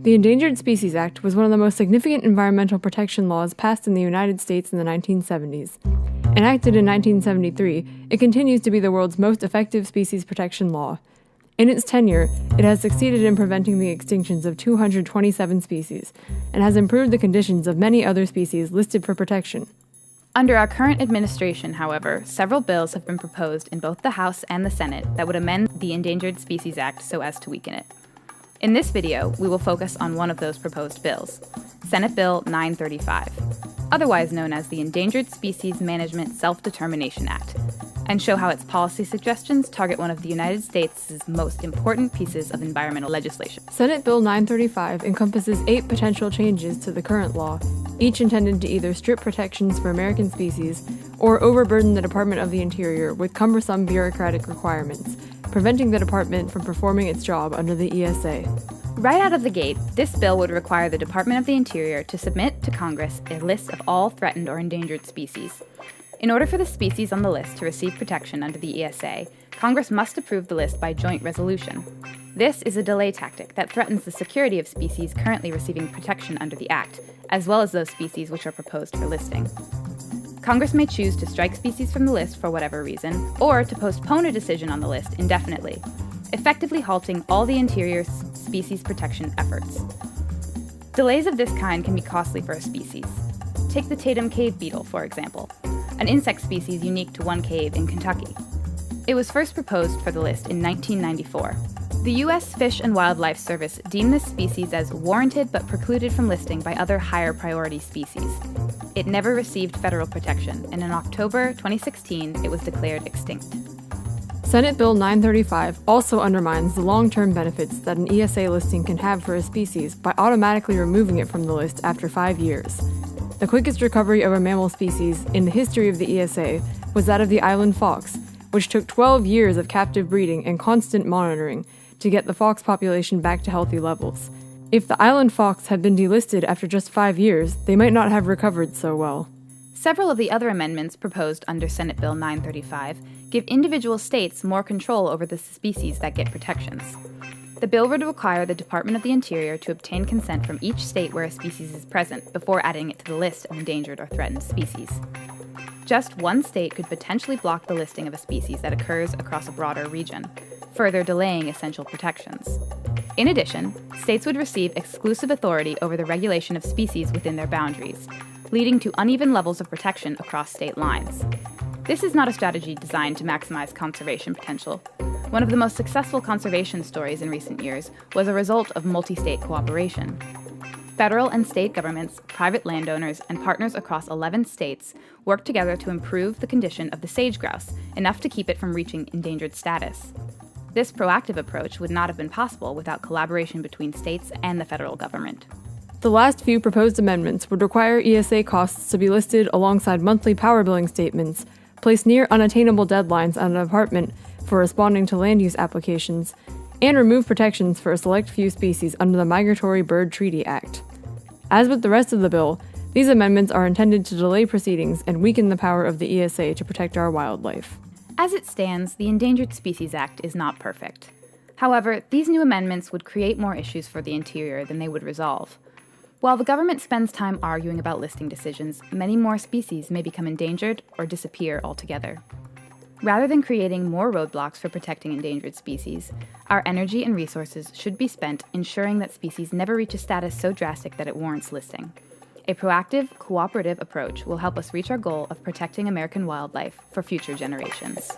The Endangered Species Act was one of the most significant environmental protection laws passed in the United States in the 1970s. Enacted in 1973, it continues to be the world's most effective species protection law. In its tenure, it has succeeded in preventing the extinctions of 227 species and has improved the conditions of many other species listed for protection. Under our current administration, however, several bills have been proposed in both the House and the Senate that would amend the Endangered Species Act so as to weaken it. In this video, we will focus on one of those proposed bills, Senate Bill 935, otherwise known as the Endangered Species Management Self-Determination Act, and show how its policy suggestions target one of the United States' most important pieces of environmental legislation. Senate Bill 935 encompasses 8 potential changes to the current law, each intended to either strip protections for American species or overburden the Department of the Interior with cumbersome bureaucratic requirements, preventing the department from performing its job under the ESA. Right out of the gate, this bill would require the Department of the Interior to submit to Congress a list of all threatened or endangered species. In order for the species on the list to receive protection under the ESA, Congress must approve the list by joint resolution. This is a delay tactic that threatens the security of species currently receiving protection under the Act, as well as those species which are proposed for listing. Congress may choose to strike species from the list for whatever reason, or to postpone a decision on the list indefinitely, effectively halting all the Interior's species protection efforts. Delays of this kind can be costly for a species. Take the Tatum cave beetle, for example, an insect species unique to one cave in Kentucky. It was first proposed for the list in 1994. The U.S. Fish and Wildlife Service deemed this species as warranted but precluded from listing by other higher priority species. It never received federal protection, and in October 2016, it was declared extinct. Senate Bill 935 also undermines the long-term benefits that an ESA listing can have for a species by automatically removing it from the list after 5 years. The quickest recovery of a mammal species in the history of the ESA was that of the island fox, which took 12 years of captive breeding and constant monitoring to get the fox population back to healthy levels. If the island fox had been delisted after just 5 years, they might not have recovered so well. Several of the other amendments proposed under Senate Bill 935 give individual states more control over the species that get protections. The bill would require the Department of the Interior to obtain consent from each state where a species is present before adding it to the list of endangered or threatened species. Just one state could potentially block the listing of a species that occurs across a broader region, further delaying essential protections. In addition, states would receive exclusive authority over the regulation of species within their boundaries, leading to uneven levels of protection across state lines. This is not a strategy designed to maximize conservation potential. One of the most successful conservation stories in recent years was a result of multi-state cooperation. Federal and state governments, private landowners, and partners across 11 states worked together to improve the condition of the sage grouse, enough to keep it from reaching endangered status. This proactive approach would not have been possible without collaboration between states and the federal government. The last few proposed amendments would require ESA costs to be listed alongside monthly power billing statements, place near unattainable deadlines on a department for responding to land use applications, and remove protections for a select few species under the Migratory Bird Treaty Act. As with the rest of the bill, these amendments are intended to delay proceedings and weaken the power of the ESA to protect our wildlife. As it stands, the Endangered Species Act is not perfect. However, these new amendments would create more issues for the Interior than they would resolve. While the government spends time arguing about listing decisions, many more species may become endangered or disappear altogether. Rather than creating more roadblocks for protecting endangered species, our energy and resources should be spent ensuring that species never reach a status so drastic that it warrants listing. A proactive, cooperative approach will help us reach our goal of protecting American wildlife for future generations.